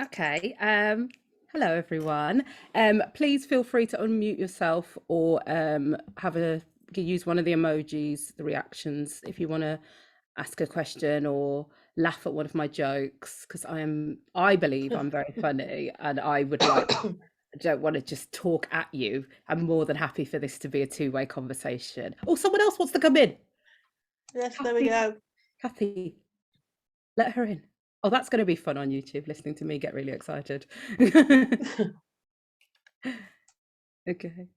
Okay. Hello everyone. Please feel free to unmute yourself or have a use one of the emojis, the reactions, if you want to ask a question or laugh at one of my jokes, because I believe I'm very funny and I don't want to just talk at you. I'm more than happy for this to be a two-way conversation. Oh, someone else wants to come in. Yes, there we Kathy, go. Kathy, let her in. Oh, that's going to be fun on YouTube, listening to me get really excited. Okay.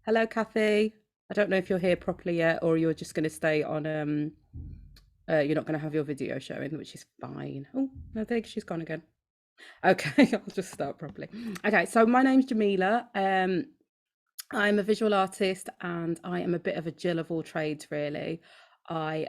Hello, Kathy. I don't know if you're here properly yet, or you're just going to stay on. You're not going to have your video showing, which is fine. Oh, I think she's gone again. Okay, I'll just start properly. Okay, so my name's Jamila. I'm a visual artist, and I am a bit of a Jill of all trades, really. I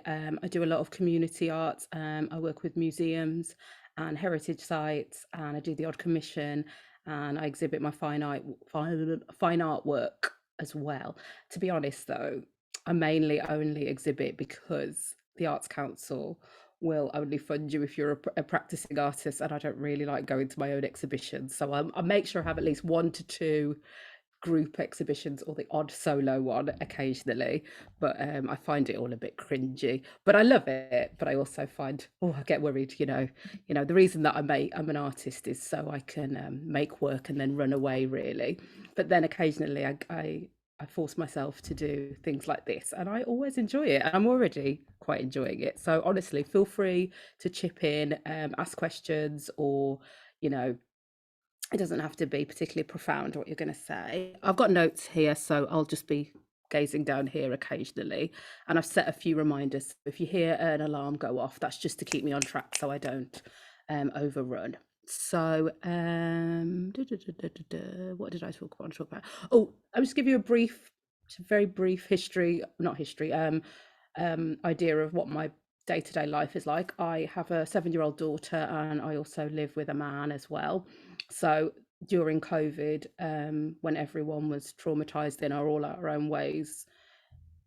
do a lot of community art. I work with museums and heritage sites, and I do the odd commission, and I exhibit my fine art work as well. To be honest, though, I mainly only exhibit because the Arts Council will only fund you if you're a practicing artist, and I don't really like going to my own exhibitions. So I make sure I have at least one to two group exhibitions or the odd solo one occasionally, but I find it all a bit cringy, but I love it. But I also find, oh, I get worried, the reason that I'm an artist is so I can make work and then run away, really. But then occasionally I force myself to do things like this, and I always enjoy it, and I'm already quite enjoying it. So honestly, feel free to chip in, ask questions, or you know it doesn't have to be particularly profound what you're going to say. I've got notes here, so I'll just be gazing down here occasionally. And I've set a few reminders. If you hear an alarm go off, that's just to keep me on track so I don't overrun. So, what did I talk about? Oh, I'll just give you very brief history, not history, idea of what my day-to-day life is like. I have a 7-year-old daughter, and I also live with a man as well. So during COVID, when everyone was traumatized in all our own ways,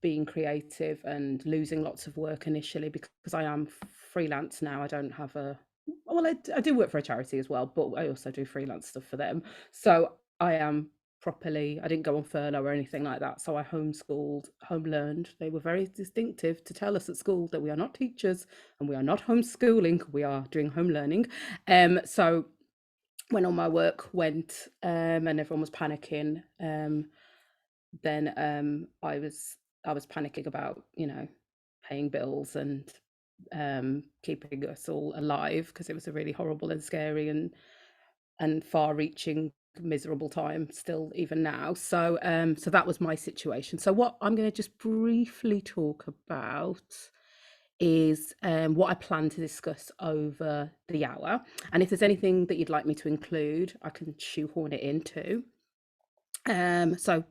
being creative and losing lots of work initially, because I am freelance now. I don't have I do work for a charity as well, but I also do freelance stuff for them. So I didn't go on furlough or anything like that. So I homeschooled, home learned. They were very distinctive to tell us at school that we are not teachers and we are not homeschooling, we are doing home learning. So when all my work went, and everyone was panicking, then I was panicking about, paying bills and keeping us all alive, because it was a really horrible and scary and far-reaching, miserable time still even now. So that was my situation. So what I'm going to just briefly talk about is what I plan to discuss over the hour. And if there's anything that you'd like me to include, I can shoehorn it into. So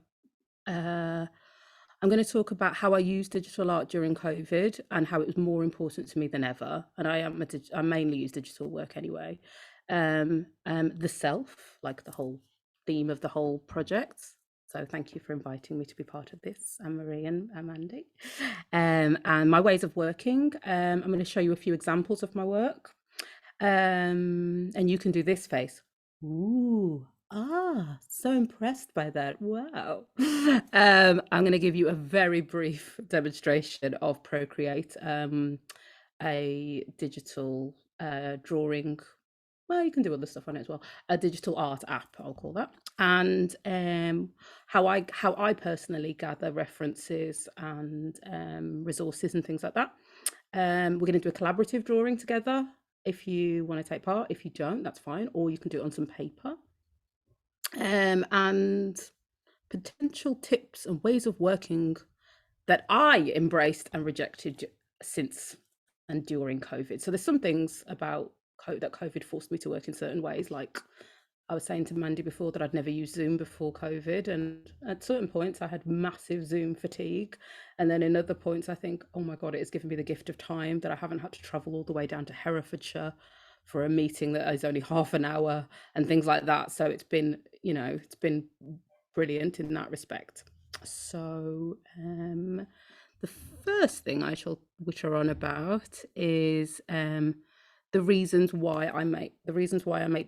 I'm going to talk about how I used digital art during COVID and how it was more important to me than ever. And I mainly use digital work anyway. The self, like the whole theme of the whole project. So thank you for inviting me to be part of this, Anne-Marie and Mandy. And my ways of working. I'm going to show you a few examples of my work. And you can do this face. Ooh, so impressed by that. Wow. I'm going to give you a very brief demonstration of Procreate, a digital drawing. Well, you can do other stuff on it as well. A digital art app, I'll call that. And how I personally gather references and resources and things like that. We're going to do a collaborative drawing together if you want to take part. If you don't, that's fine. Or you can do it on some paper. And potential tips and ways of working that I embraced and rejected since and during COVID. So there's some things about that COVID forced me to work in certain ways. Like I was saying to Mandy before that I'd never used Zoom before COVID, and at certain points I had massive Zoom fatigue, and then in other points I think, oh my god, it has given me the gift of time that I haven't had to travel all the way down to Herefordshire for a meeting that is only half an hour and things like that. So it's been brilliant in that respect. So the first thing I shall witter on about is the reasons why I make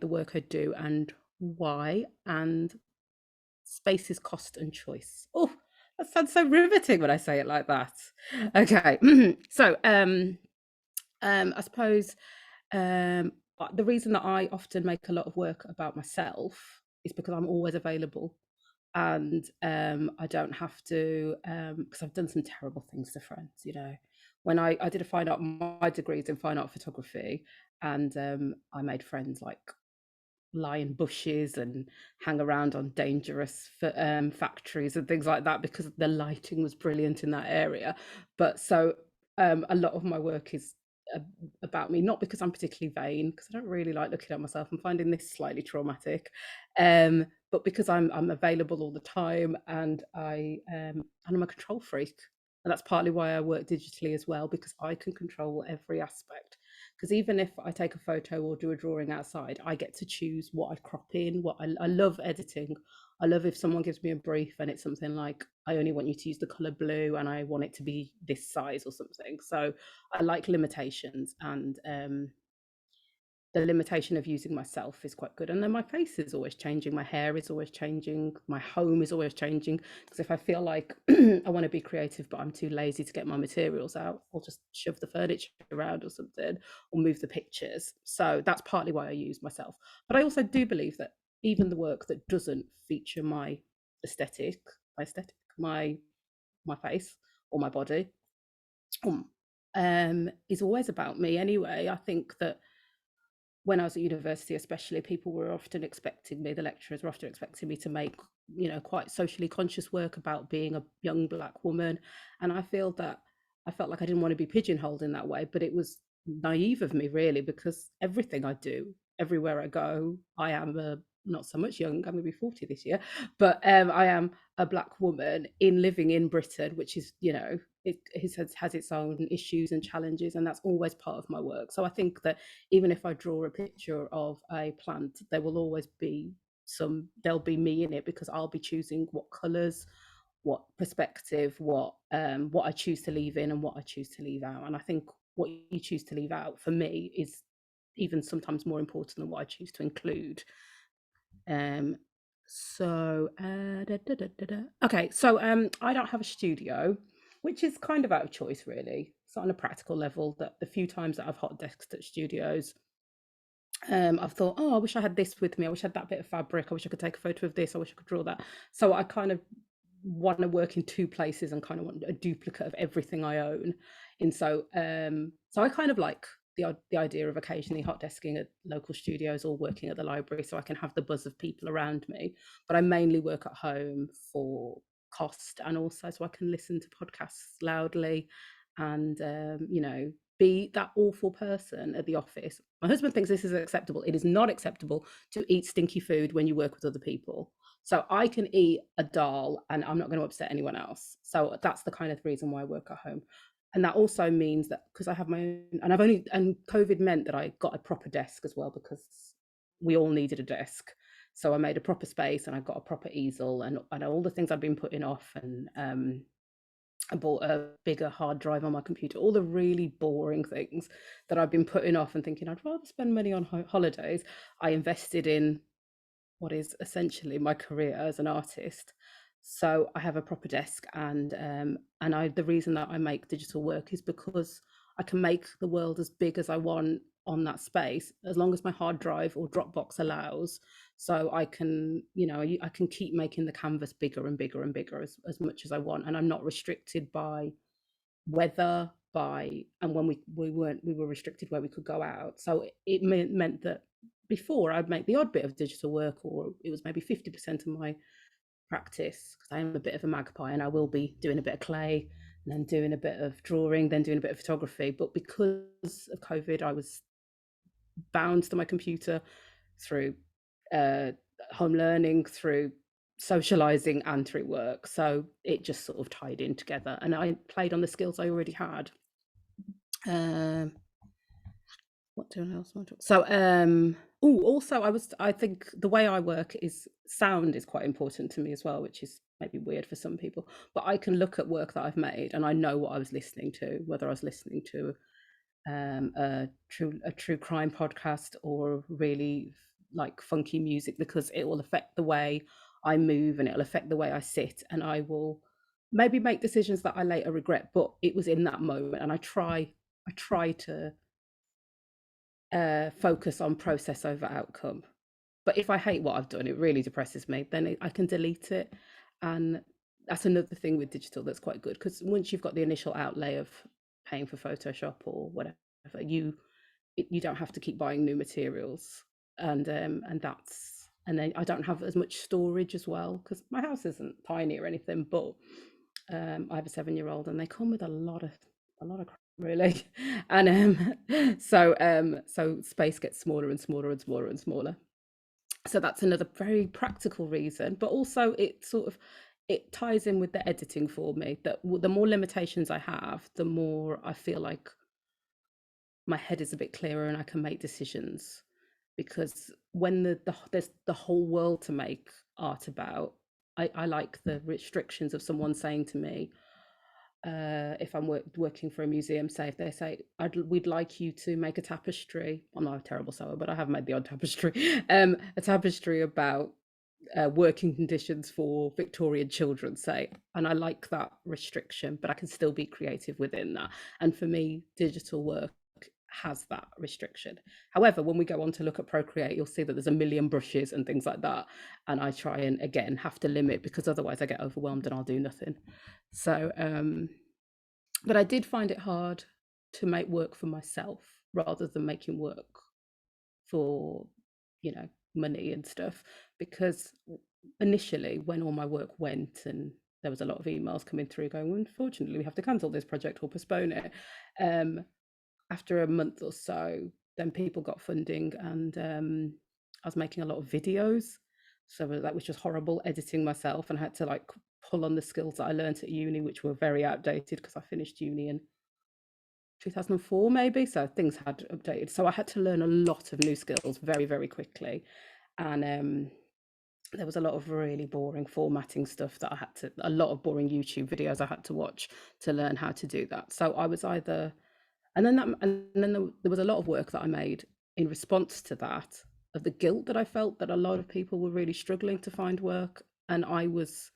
the work I do, and why, and space is cost and choice. Oh, that sounds so riveting when I say it like that. Okay. So I suppose the reason that I often make a lot of work about myself is because I'm always available, and I don't have to, because I've done some terrible things to friends. When I did a fine art, my degrees in fine art photography, and I made friends like lie in bushes and hang around on dangerous factories and things like that because the lighting was brilliant in that area. But so a lot of my work is uh, about me, not because I'm particularly vain, because I don't really like looking at myself. I'm finding this slightly traumatic, but because I'm available all the time, and I'm a control freak. And that's partly why I work digitally as well, because I can control every aspect. Because even if I take a photo or do a drawing outside, I get to choose what I crop in. I love editing. I love if someone gives me a brief and it's something like, I only want you to use the color blue and I want it to be this size or something. So I like limitations, and the limitation of using myself is quite good. And then my face is always changing, my hair is always changing, my home is always changing. Because if I feel like I want to be creative but I'm too lazy to get my materials out, I'll just shove the furniture around or something, or move the pictures. So that's partly why I use myself. But I also do believe that even the work that doesn't feature aesthetic my my face or my body, is always about me anyway. I think that when I was at university, especially, people were often expecting me, the lecturers were often expecting me to make, quite socially conscious work about being a young Black woman. And I felt like I didn't want to be pigeonholed in that way, but it was naive of me, really, because everything I do, everywhere I go, I am not so much young, I'm going to be 40 this year, but I am a Black woman living in Britain, which is, it has its own issues and challenges, and that's always part of my work. So I think that even if I draw a picture of a plant, there will always be there'll be me in it, because I'll be choosing what colors, what perspective, what I choose to leave in and what I choose to leave out. And I think what you choose to leave out, for me, is even sometimes more important than what I choose to include. Okay, so I don't have a studio, which is kind of out of choice, really. It's on a practical level, that the few times that I've hot desked at studios, I've thought, oh, I wish I had this with me. I wish I had that bit of fabric. I wish I could take a photo of this. I wish I could draw that. So I kind of want to work in two places and kind of want a duplicate of everything I own. And so I kind of like the idea of occasionally hot desking at local studios or working at the library, so I can have the buzz of people around me. But I mainly work at home for cost, and also so I can listen to podcasts loudly, and be that awful person at the office. My husband thinks this is acceptable. It is not acceptable to eat stinky food when you work with other people. So I can eat a dal and I'm not going to upset anyone else. So that's the kind of reason why I work at home. And that also means that because I have my own, and COVID meant that I got a proper desk as well, because we all needed a desk. So I made a proper space and I got a proper easel, and all the things I'd been putting off, and I bought a bigger hard drive on my computer, all the really boring things that I've been putting off and thinking I'd rather spend money on holidays. I invested in what is essentially my career as an artist. So I have a proper desk, and the reason that I make digital work is because I can make the world as big as I want on that space, as long as my hard drive or Dropbox allows. So I can, I can keep making the canvas bigger and bigger and bigger as much as I want, and I'm not restricted by weather, and when we were restricted where we could go out. So it meant that before, I'd make the odd bit of digital work, or it was maybe 50% of my practice, because I am a bit of a magpie and I will be doing a bit of clay and then doing a bit of drawing, then doing a bit of photography. But because of COVID, I was bound to my computer through uh, home learning, through socializing, and through work. So it just sort of tied in together, and I played on the skills I already had. What do else want to? So, also, I think the way I work is sound is quite important to me as well, which is maybe weird for some people. But I can look at work that I've made and I know what I was listening to, whether I was listening to a true crime podcast or really like funky music, because it will affect the way I move and it'll affect the way I sit, and I will maybe make decisions that I later regret, but it was in that moment. And I try to focus on process over outcome. But if I hate what I've done, it really depresses me, then I can delete it. And that's another thing with digital that's quite good, because once you've got the initial outlay of paying for Photoshop or whatever, you don't have to keep buying new materials. And then I don't have as much storage as well, because my house isn't tiny or anything, but I have a 7-year-old and they come with a lot of crap, really. And so space gets smaller and smaller and smaller and smaller. So that's another very practical reason, but also it ties in with the editing for me, that the more limitations I have, the more I feel like my head is a bit clearer and I can make decisions. Because when there's the whole world to make art about, I like the restrictions of someone saying to me, if I'm working for a museum, say if they say we'd like you to make a tapestry. I'm not a terrible sewer, but I have made the odd tapestry. A tapestry about working conditions for Victorian children, say, and I like that restriction, but I can still be creative within that. And for me, digital work has that restriction. However, when we go on to look at Procreate, you'll see that there's a million brushes and things like that, and I try and again have to limit, because otherwise I get overwhelmed and I'll do nothing. So but I did find it hard to make work for myself rather than making work for, money and stuff, because initially when all my work went and there was a lot of emails coming through going, well, unfortunately we have to cancel this project or postpone it, after a month or so, then people got funding, and I was making a lot of videos. So that was just horrible editing myself, and I had to like pull on the skills that I learned at uni, which were very outdated because I finished uni in 2004 maybe, so things had updated. So I had to learn a lot of new skills very, very quickly. And there was a lot of really boring formatting stuff that a lot of boring YouTube videos I had to watch to learn how to do that. So I was either, and then there was a lot of work that I made in response to that, of the guilt that I felt that a lot of people were really struggling to find work, and I was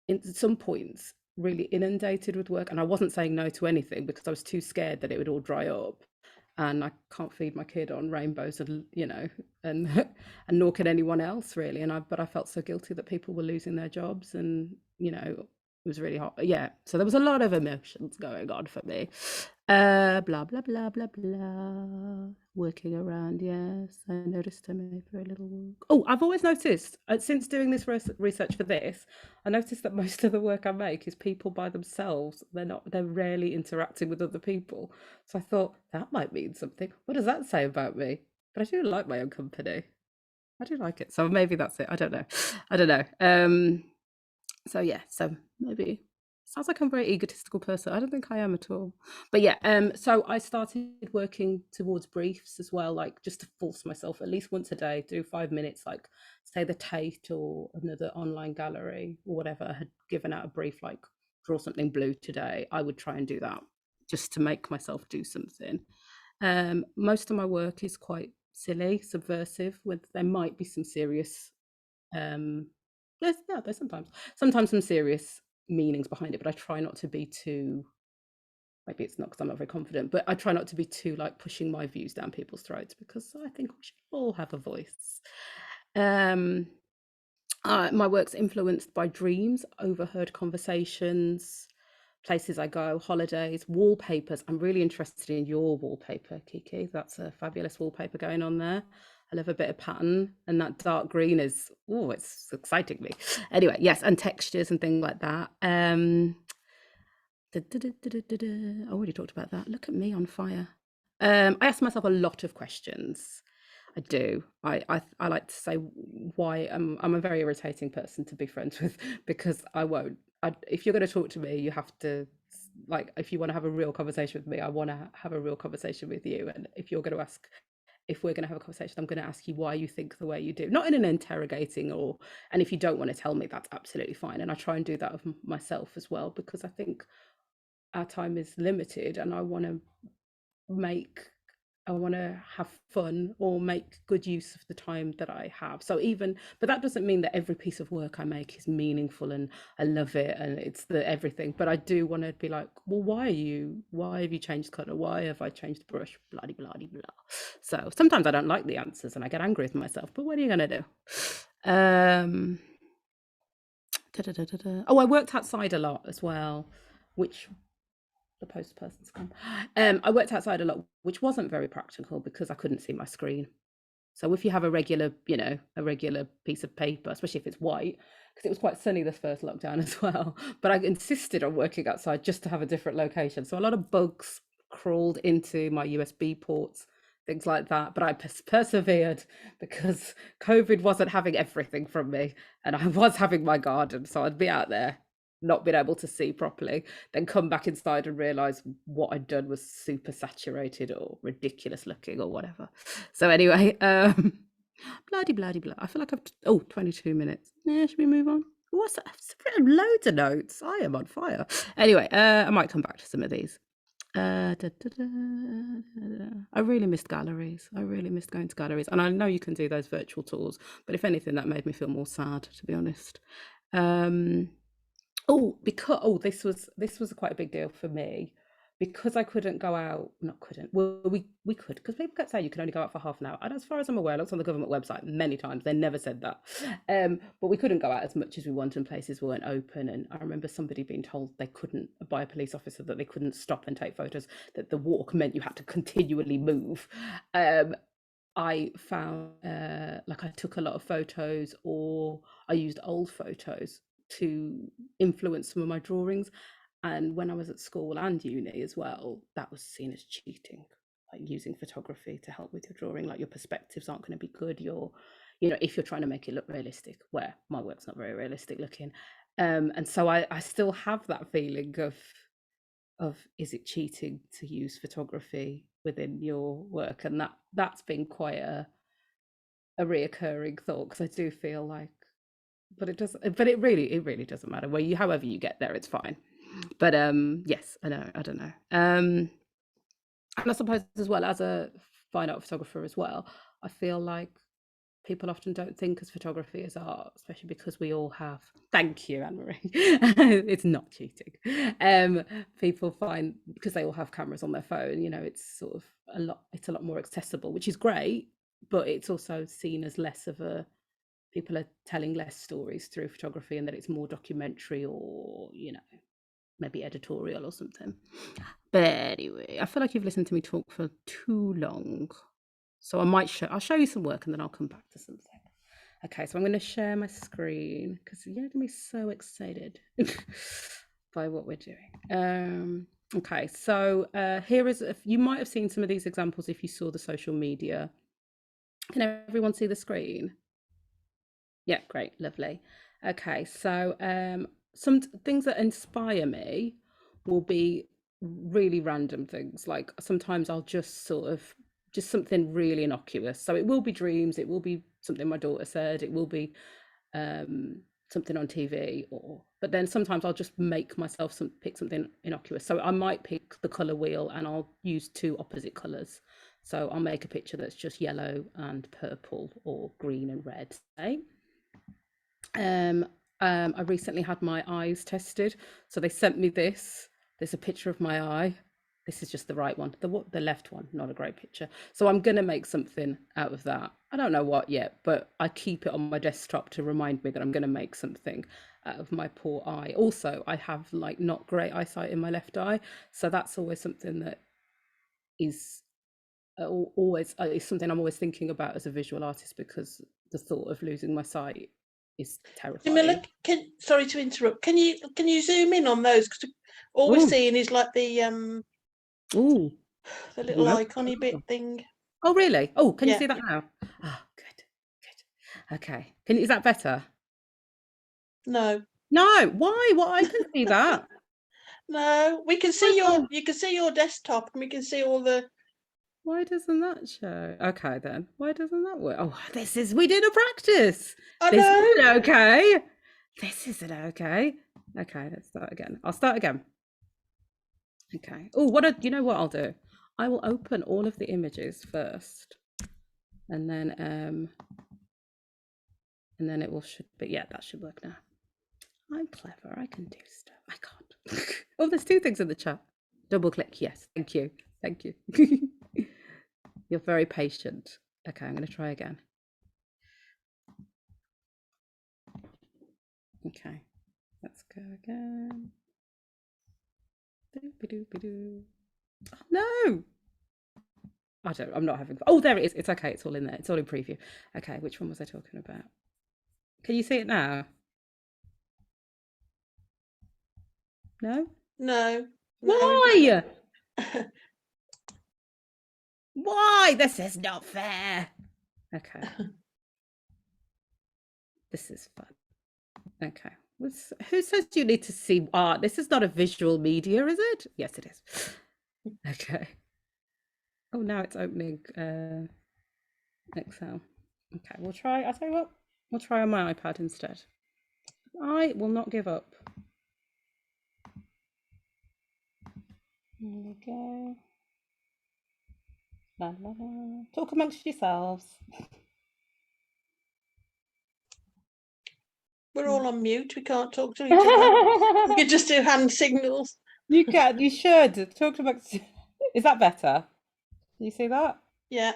in some points really inundated with work, and I wasn't saying no to anything because I was too scared that it would all dry up, and I can't feed my kid on rainbows, and and and nor can anyone else really. But I felt so guilty that people were losing their jobs, and it was really hot. Yeah, so there was a lot of emotions going on for me. Blah blah blah blah blah. Working around, yes. I noticed I made for a little walk. Oh, I've always noticed since doing this research for this, I noticed that most of the work I make is people by themselves. They're rarely interacting with other people. So I thought that might mean something. What does that say about me? But I do like my own company. I do like it. So maybe that's it. I don't know. I don't know. So yeah, so maybe sounds like I'm a very egotistical person. I don't think I am at all. But yeah, so I started working towards briefs as well, like just to force myself at least once a day, do 5 minutes, like say the Tate or another online gallery or whatever had given out a brief, like draw something blue today. I would try and do that just to make myself do something. Most of my work is quite silly, subversive, with there might be some serious there's sometimes some serious meanings behind it, but I try not to be too, maybe it's not because I'm not very confident, but I try not to be too like pushing my views down people's throats, because I think we should all have a voice. My work's influenced by dreams, overheard conversations, places I go, holidays, wallpapers. I'm really interested in your wallpaper, Kiki. That's a fabulous wallpaper going on there. I love a bit of pattern, and that dark green is, oh, it's exciting me. Anyway, yes, and textures and things like that. I already talked about that. Look at me on fire. I ask myself a lot of questions. I do. I like to say why I'm a very irritating person to be friends with, because I won't. If you're going to talk to me, you have to, like, if you want to have a real conversation with me, I want to have a real conversation with you. And if we're going to have a conversation, I'm going to ask you why you think the way you do, not in an interrogating and if you don't want to tell me, that's absolutely fine. And I try and do that of myself as well, because I think our time is limited, and I want have fun or make good use of the time that I have. So even, but that doesn't mean that every piece of work I make is meaningful and I love it and it's the everything. But I do want to be like, well, why have you changed color? Why have I changed the brush? Bloody, bloody, blah. So sometimes I don't like the answers and I get angry with myself, but what are you going to do? Oh, I worked outside a lot as well, which the post person's come. I worked outside a lot, which wasn't very practical because I couldn't see my screen. So if you have a regular piece of paper, especially if it's white, because it was quite sunny this first lockdown as well, but I insisted on working outside just to have a different location. So a lot of bugs crawled into my USB ports, things like that. But I persevered because COVID wasn't having everything from me and I was having my garden. So I'd be out there not being able to see properly, then come back inside and realize what I'd done was super saturated or ridiculous looking or whatever. So anyway, bloody bloody blah. I feel like I've 22 minutes. Yeah, should we move on? What's that? I've written loads of notes. I am on fire. Anyway, I might come back to some of these. I really missed galleries. I really missed going to galleries, and I know you can do those virtual tours, but if anything, that made me feel more sad, to be honest. This was quite a big deal for me because I couldn't go out. Not couldn't. Well, we could, because people kept saying you can only go out for half an hour. And as far as I'm aware, I looked on the government website many times. They never said that. But we couldn't go out as much as we wanted, and places weren't open. And I remember somebody being told they couldn't, by a police officer, that they couldn't stop and take photos. That the walk meant you had to continually move. I found like I took a lot of photos, or I used old photos to influence some of my drawings. And when I was at school and uni as well, that was seen as cheating, like using photography to help with your drawing. Like your perspectives aren't going to be good. If you're trying to make it look realistic, where my work's not very realistic looking. And so I still have that feeling of is it cheating to use photography within your work? And that's been quite a reoccurring thought, because I do feel like, but it really doesn't matter however you get there, it's fine. But yes, I don't know. And I suppose as well, as a fine art photographer as well, I feel like people often don't think as photography as art, especially because we all have, thank you, Anne-Marie. It's not cheating. People find, because they all have cameras on their phone, it's sort of it's a lot more accessible, which is great, but it's also seen as less of a, people are telling less stories through photography, and that it's more documentary or, maybe editorial or something. But anyway, I feel like you've listened to me talk for too long. So I'll show you some work and then I'll come back to something. Okay, so I'm going to share my screen because you're going to be so excited by what we're doing. Okay, so here is, you might have seen some of these examples if you saw the social media. Can everyone see the screen? Yeah, great, lovely. Okay, so some things that inspire me will be really random things. Like sometimes I'll just just something really innocuous. So it will be dreams, it will be something my daughter said, it will be something on TV, but then sometimes I'll just make myself pick something innocuous. So I might pick the color wheel and I'll use two opposite colors. So I'll make a picture that's just yellow and purple, or green and red, say. I recently had my eyes tested, so they sent me this. There's a picture of my eye. This is just the right one, the left one, not a great picture. So I'm gonna make something out of that. I don't know what yet, but I keep it on my desktop to remind me that I'm gonna make something out of my poor eye. Also, I have like not great eyesight in my left eye, so that's always something that is always is something I'm always thinking about as a visual artist, because the thought of losing my sight is terrifying. Jamila, sorry to interrupt. Can you zoom in on those? Because all we're seeing is like the little icony bit thing. Oh really? Oh, can you see that now? Oh, good. Okay. Is that better? No. No. Why? What? I can see that. No, we can see you can see your desktop, and we can see all the. Why doesn't that show? Okay then. Why doesn't that work? Oh, we did a practice. This isn't okay. This isn't okay. Okay, let's start again. I'll start again. Okay. Oh, you know what I'll do? I will open all of the images first, and then it will should be, yeah, that should work now. I'm clever, I can do stuff. I can't. Oh, there's 2 things in the chat. Double click, yes, thank you. Thank you. You're very patient. Okay, I'm going to try again. Okay, let's go again. Oh, no! I'm not having. Oh, there it is. It's okay. It's all in there. It's all in preview. Okay, which one was I talking about? Can you see it now? No? No. Why? Why? This is not fair. Okay. This is fun. Okay. Who says you need to see art? This is not a visual media, is it? Yes, it is. Okay. Oh, now it's opening Excel. Okay, we'll try. I'll tell you what. We'll try on my iPad instead. I will not give up. Here we go. La, la, la. Talk amongst yourselves. We're all on mute. We can't talk to each other. We could just do hand signals. You can. You should talk amongst. Is that better? You see that? Yeah.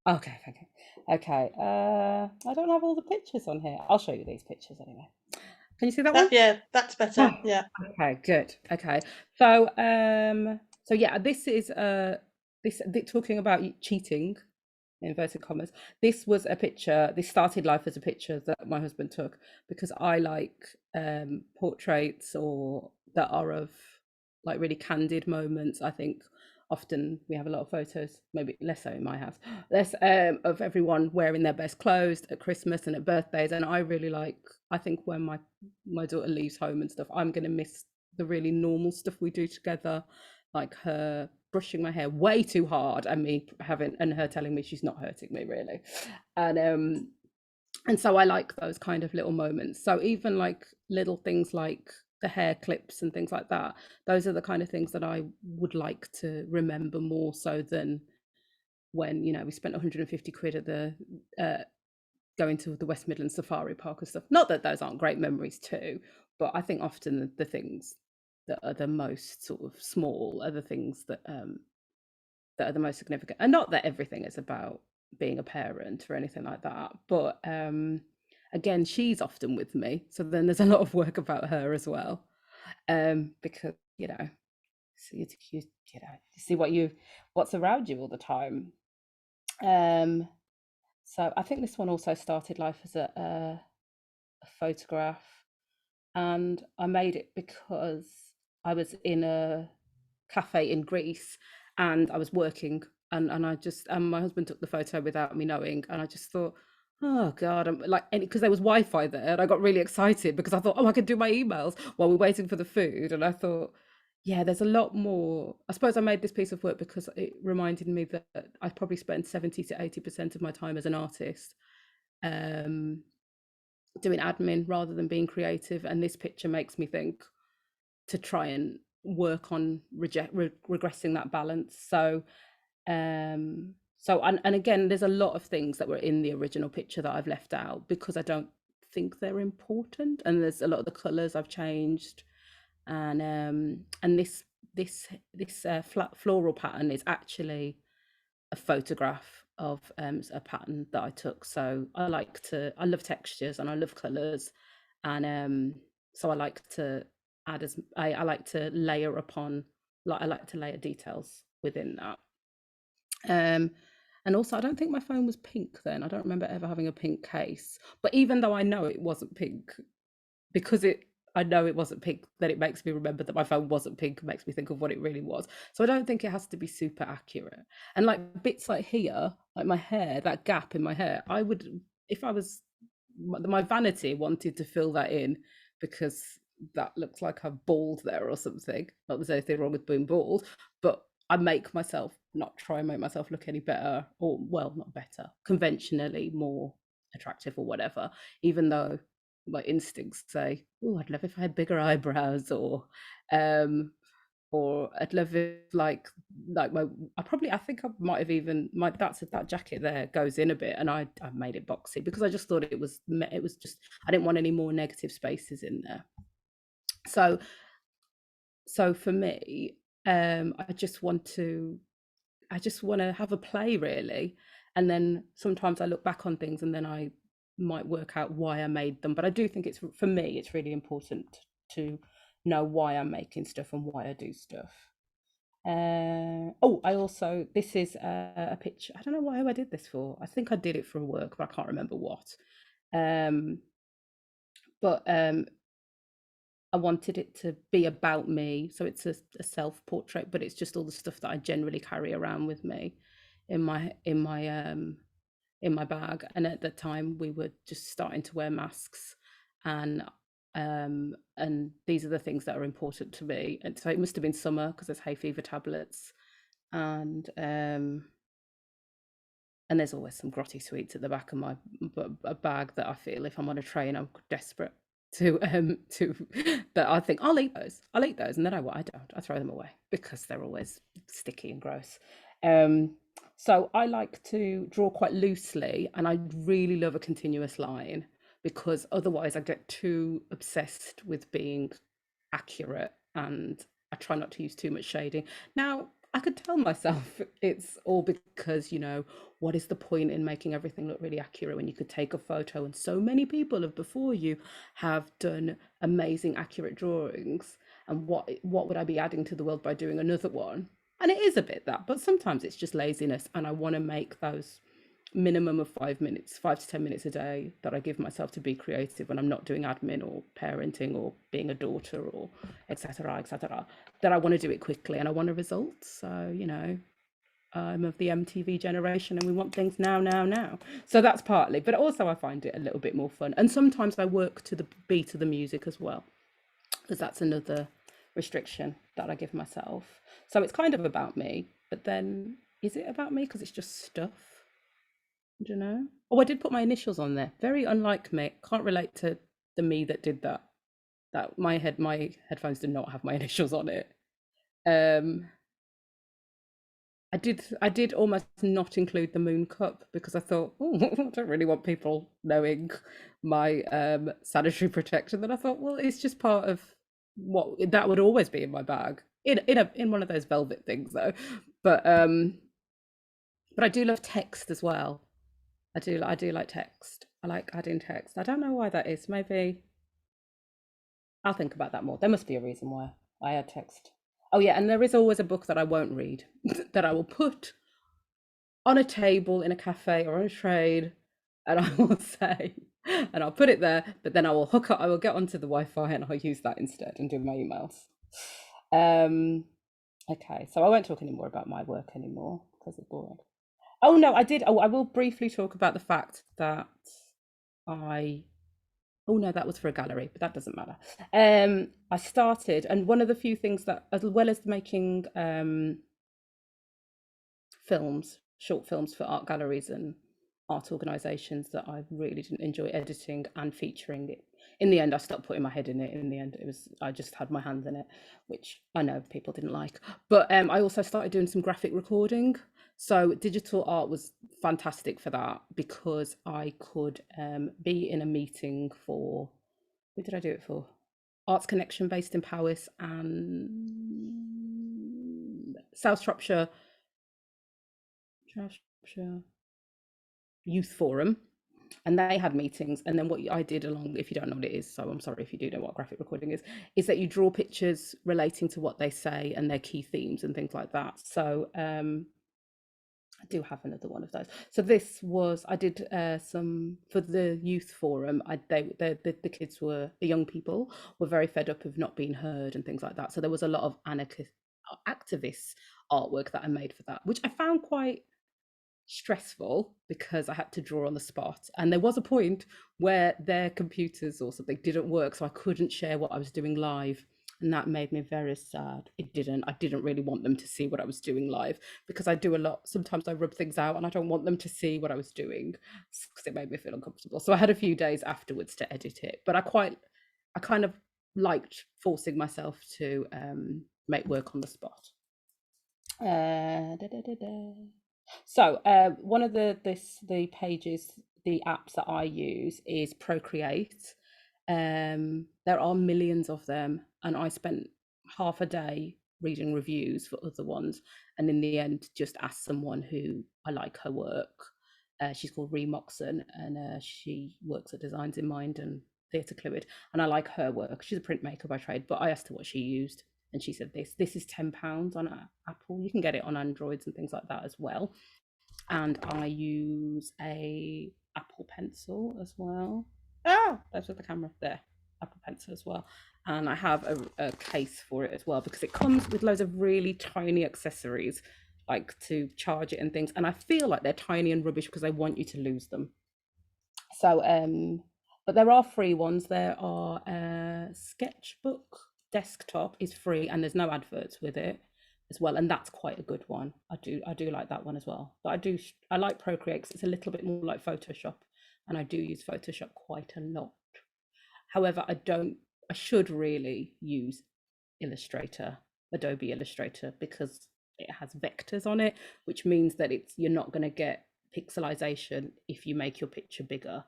Okay. Okay. Okay. I don't have all the pictures on here. I'll show you these pictures anyway. Can you see that one? Yeah, that's better. Yeah. Okay, good. Okay. So yeah, this is talking about cheating, inverted commas. This was a picture. This started life as a picture that my husband took because I like portraits or that are of like really candid moments. I think often we have a lot of photos, maybe less so in my house, less of everyone wearing their best clothes at Christmas and at birthdays. And I really like, I think when my daughter leaves home and stuff, I'm going to miss the really normal stuff we do together, like her brushing my hair way too hard and me having, and her telling me she's not hurting me really. And so I like those kind of little moments. So even like little things like the hair clips and things like that, those are the kind of things that I would like to remember more so than when, you know, we spent 150 quid at the going to the West Midlands Safari Park and stuff. Not that those aren't great memories too, but I think often the things that are the most sort of small are the things that are the most significant. And not that everything is about being a parent or anything like that, but again, she's often with me, so then there's a lot of work about her as well, because you know, so you know, you see what's around you all the time. So I think this one also started life as a photograph, and I made it because I was in a cafe in Greece and I was working, and I just, and my husband took the photo without me knowing, and I just thought, oh god, I'm like, because there was Wi-Fi there, and I got really excited because I thought, oh, I could do my emails while we're waiting for the food. And I thought, yeah, there's a lot more. I suppose I made this piece of work because it reminded me that I probably spend 70 to 80% of my time as an artist doing admin rather than being creative, and this picture makes me think to try and work on regressing that balance. So and again, there's a lot of things that were in the original picture that I've left out because I don't think they're important, and there's a lot of the colors I've changed, and this flat floral pattern is actually a photograph of a pattern that I took. So I love textures and I love colors, and so I like to add I like to layer upon, like I like to layer details within that. And also I don't think my phone was pink then. I don't remember ever having a pink case, but even though I know it wasn't pink, because I know it wasn't pink, then it makes me remember that my phone wasn't pink and makes me think of what it really was. So I don't think it has to be super accurate. And like bits like here, like my hair, that gap in my hair, I would, if I was, my vanity wanted to fill that in because that looks like I'm bald there or something. Not there's anything wrong with being bald, but I make myself not try and make myself look any better, or well, not better, conventionally more attractive or whatever, even though my instincts say, oh, I'd love if I had bigger eyebrows, or or I'd love it like my I think I might have even my that jacket there goes in a bit, and I made it boxy because I just thought it was just I didn't want any more negative spaces in there. So for me, I just want to have a play really, and then sometimes I look back on things and then I might work out why I made them. But I do think it's for me it's really important to know why I'm making stuff and why I do stuff. Oh, I also this is a picture. I don't know why I did this for. I think I did it for work, but I can't remember what. Um, but I wanted it to be about me, so it's a self portrait, but it's just all the stuff that I generally carry around with me in my bag. And at the time, we were just starting to wear masks, and these are the things that are important to me. And so it must have been summer because there's hay fever tablets, and um, and there's always some grotty sweets at the back of my a bag that I feel if I'm on a train, I'm desperate to that I think I'll eat those, and then I don't, I throw them away because they're always sticky and gross. Um, so I like to draw quite loosely, and I really love a continuous line because otherwise I get too obsessed with being accurate, and I try not to use too much shading. Now, I could tell myself it's all because, what is the point in making everything look really accurate when you could take a photo and so many people have before you have done amazing accurate drawings, and what would I be adding to the world by doing another one? And it is a bit that, but sometimes it's just laziness, and I want to make those minimum of 5 minutes, 5 to 10 minutes a day that I give myself to be creative when I'm not doing admin or parenting or being a daughter or etc. etc. That I want to do it quickly and I want a result. So, I'm of the MTV generation and we want things now, now, now. So that's partly, but also I find it a little bit more fun. And sometimes I work to the beat of the music as well, because that's another restriction that I give myself. So it's kind of about me, but then is it about me because it's just stuff? I don't know. Oh, I did put my initials on there. Very unlike me. Can't relate to the me that did that. That my headphones did not have my initials on it. Um, I did almost not include the moon cup because I thought, oh, I don't really want people knowing my sanitary protection. Then I thought, well, it's just part of what that would always be in my bag. In one of those velvet things though. But um but I do love text as well. I do like text. I like adding text. I don't know why that is. Maybe I'll think about that more. There must be a reason why I add text. Oh yeah, and there is always a book that I won't read that I will put on a table in a cafe or on a train, and I will say, and I'll put it there, but then I will hook up. I will get onto the Wi-Fi and I'll use that instead and do my emails. Um, okay, so I won't talk anymore about my work anymore because it's boring. Oh no, I did. Oh, I will briefly talk about the fact that I. Oh no, that was for a gallery, but that doesn't matter. I started, and one of the few things that, as well as making short films for art galleries and art organisations, that I really didn't enjoy editing and featuring it. In the end, I stopped putting my head in it. In the end, I just had my hands in it, which I know people didn't like. But I also started doing some graphic recording. So digital art was fantastic for that because I could be in a meeting for, who did I do it for? Arts Connection based in Powys and South Shropshire Youth Forum, and they had meetings. And then what I did along, if you don't know what it is, so I'm sorry if you do know what graphic recording is that you draw pictures relating to what they say and their key themes and things like that. So I do have another one of those. So this was, I did some for the youth forum. The kids were, the young people were very fed up of not being heard and things like that. So there was a lot of anarchist activist artwork that I made for that, which I found quite stressful because I had to draw on the spot. And there was a point where their computers or something didn't work, so I couldn't share what I was doing live. And that made me very sad. I didn't really want them to see what I was doing live because I do a lot. Sometimes I rub things out and I don't want them to see what I was doing because it made me feel uncomfortable. So I had a few days afterwards to edit it, but I kind of liked forcing myself to make work on the spot. So one of the pages, the apps that I use is Procreate. There are millions of them, and I spent half a day reading reviews for other ones, and in the end, just asked someone who I like her work. She's called Ree Moxon, and she works at Designs in Mind and Theatre Fluid, and I like her work. She's a printmaker by trade, but I asked her what she used, and she said this is £10 on Apple. You can get it on Androids and things like that as well. And I use a Apple Pencil as well. That's with the camera there. Apple Pencil as well. And I have a case for it as well, because it comes with loads of really tiny accessories, like to charge it and things. And I feel like they're tiny and rubbish because I want you to lose them. So but there are free ones. There are Sketchbook Desktop is free, and there's no adverts with it as well, and that's quite a good one. I do like that one as well. But I like Procreate because it's a little bit more like Photoshop, and I do use Photoshop quite a lot. However, I should really use Illustrator, Adobe Illustrator, because it has vectors on it, which means that you're not going to get pixelization if you make your picture bigger.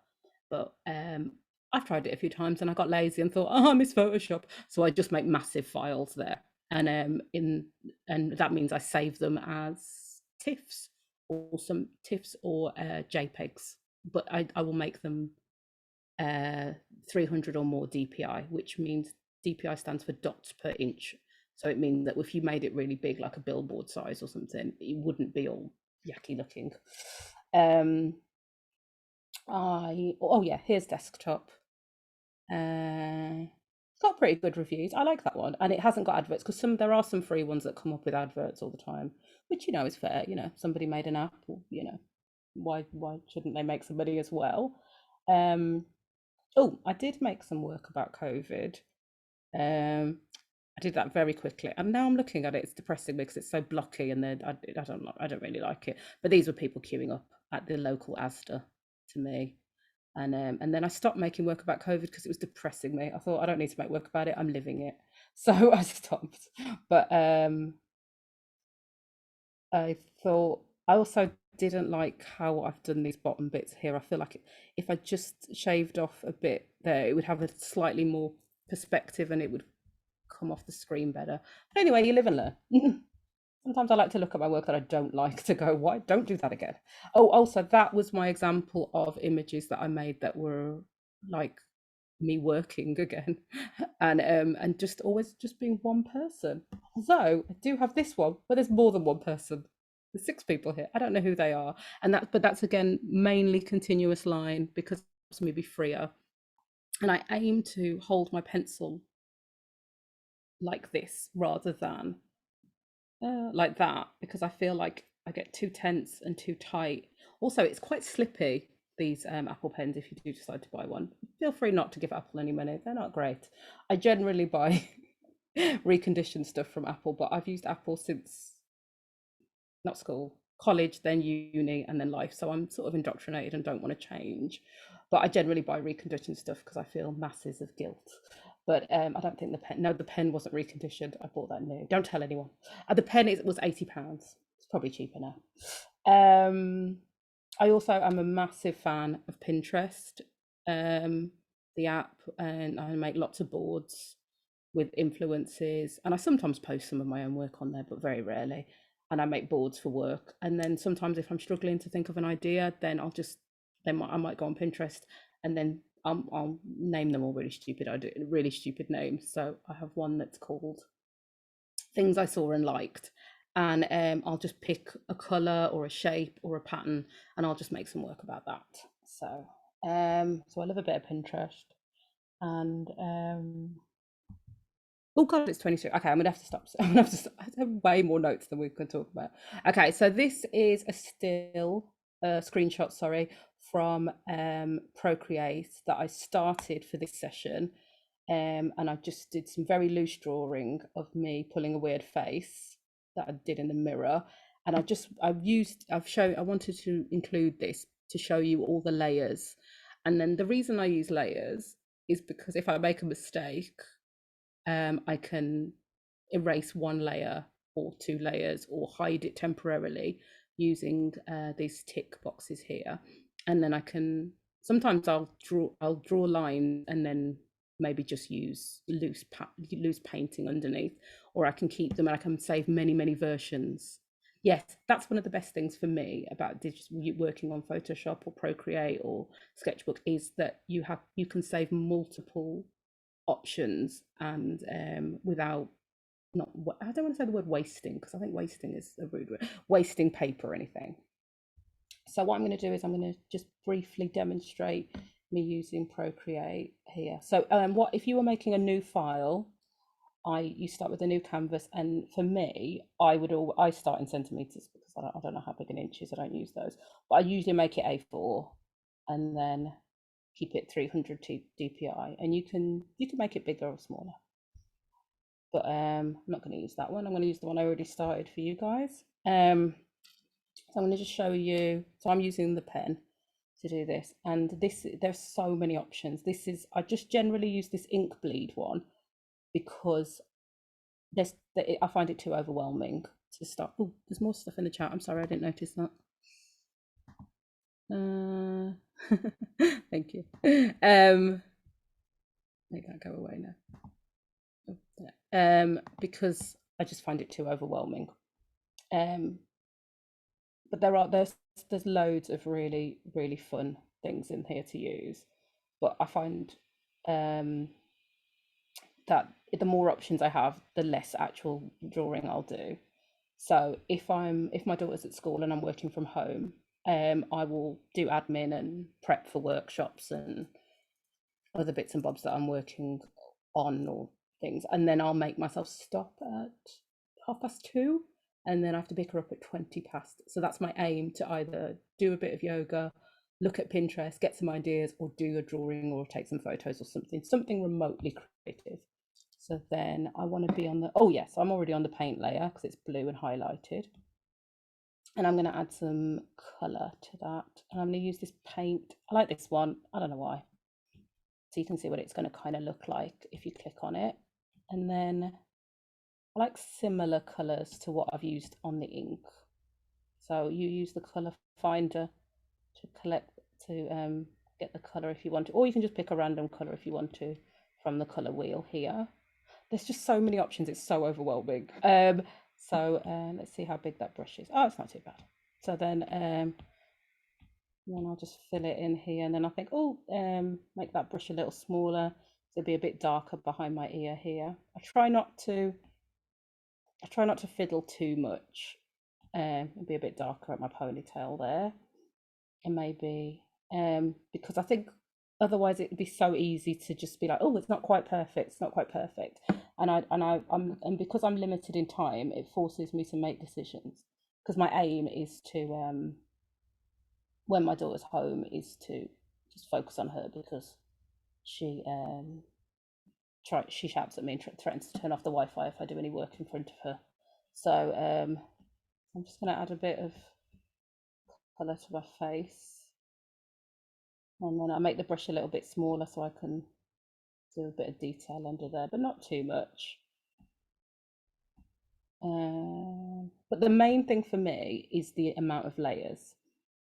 But I've tried it a few times and I got lazy and thought, oh, I miss Photoshop, so I just make massive files there, and that means I save them as TIFFs or some TIFFs or JPEGs, but I will make them 300 or more DPI, which means DPI stands for dots per inch. So it means that if you made it really big, like a billboard size or something, it wouldn't be all yucky looking. Oh yeah, here's Desktop. It's got pretty good reviews. I like that one, and it hasn't got adverts, because there are some free ones that come up with adverts all the time, which is fair. Somebody made an app, why shouldn't they make somebody as well? Oh, I did make some work about COVID. I did that very quickly, and now I'm looking at it. It's depressing because it's so blocky, and then I don't really like it. But these were people queuing up at the local Asda to me, and then I stopped making work about COVID because it was depressing me. I thought, I don't need to make work about it. I'm living it, so I stopped. But I thought, I also didn't like how I've done these bottom bits here. I feel like if I just shaved off a bit there, it would have a slightly more perspective and it would come off the screen better. But anyway, you live and learn. Sometimes I like to look at my work that I don't like to go, why? Don't do that again. Oh, also, that was my example of images that I made that were like me working again, and just always just being one person. Although I do have this one where there's more than one person. There's 6 people here. I don't know who they are, but that's again mainly continuous line because it helps me be freer. And I aim to hold my pencil like this rather than like that, because I feel like I get too tense and too tight. Also, it's quite slippy, these Apple pens. If you do decide to buy one, feel free not to give Apple any money. They're not great. I generally buy reconditioned stuff from Apple, but I've used Apple since not school, college, then uni, and then life. So I'm sort of indoctrinated and don't want to change. But I generally buy reconditioned stuff because I feel masses of guilt. But I don't think the pen wasn't reconditioned. I bought that new. Don't tell anyone. The pen was £80. It's probably cheaper now. I also am a massive fan of Pinterest, the app, and I make lots of boards with influences, and I sometimes post some of my own work on there, but very rarely. And I make boards for work, and then sometimes if I'm struggling to think of an idea, then I might go on Pinterest, and then I'll name them all really stupid. I do really stupid names. So I have one that's called Things I Saw and Liked, and I'll just pick a color or a shape or a pattern, and I'll just make some work about that. So so I love a bit of Pinterest, and oh god, it's 22. Okay, I'm gonna have to stop. I have way more notes than we could talk about. Okay, so this is a screenshot, sorry, from Procreate that I started for this session. And I just did some very loose drawing of me pulling a weird face that I did in the mirror. And I wanted to include this to show you all the layers. And then the reason I use layers is because if I make a mistake, I can erase one layer or two layers or hide it temporarily using these tick boxes here. And then I can, sometimes I'll draw lines and then maybe just use loose painting underneath, or I can keep them and I can save many versions. Yes, that's one of the best things for me about working on Photoshop or Procreate or Sketchbook, is that you can save multiple options, and without, not, I don't want to say the word wasting, because I think wasting is a rude word, wasting paper or anything. So what I'm going to do is I'm going to just briefly demonstrate me using Procreate here. So what if you were making a new file, you start with a new canvas, and for me, I start in centimeters because I don't know how big in inches, I don't use those, but I usually make it A4 and then keep it 300 dpi, and you can make it bigger or smaller, but I'm not going to use that one. I'm going to use the one I already started for you guys. So I'm going to just show you. So I'm using the pen to do this, and there's so many options. I just generally use this ink bleed one because I find it too overwhelming to start. Oh, there's more stuff in the chat. I'm sorry, I didn't notice that. Thank you. Make that go away now. Because I just find it too overwhelming. But there's loads of really fun things in here to use. But I find that the more options I have, the less actual drawing I'll do. So if my daughter's at school and I'm working from home, I will do admin and prep for workshops and other bits and bobs that I'm working on or things, and then I'll make myself stop at 2:30, and then I have to pick her up at 20 past. So that's my aim, to either do a bit of yoga, look at Pinterest, get some ideas, or do a drawing or take some photos or something remotely creative. So then I want to be on the, oh yes, I'm already on the paint layer because it's blue and highlighted. And I'm going to add some colour to that. And I'm going to use this paint. I like this one. I don't know why. So you can see what it's going to kind of look like if you click on it. And then I like similar colours to what I've used on the ink. So you use the colour finder to get the colour if you want to, or you can just pick a random colour if you want to from the colour wheel here. There's just so many options, it's so overwhelming. Let's see how big that brush is. Oh, it's not too bad. So then I'll just fill it in here, and then I think, make that brush a little smaller, so it'll be a bit darker behind my ear here. I try not to fiddle too much. It'll be a bit darker at my ponytail there, and maybe because I think otherwise it'd be so easy to just be like, oh, it's not quite perfect, and because I'm limited in time, it forces me to make decisions, because my aim is to when my daughter's home is to just focus on her, because she shouts at me and threatens to turn off the Wi-Fi if I do any work in front of her. So I'm just going to add a bit of colour to my face, and then I make the brush a little bit smaller so I can do a bit of detail under there, but not too much. But the main thing for me is the amount of layers,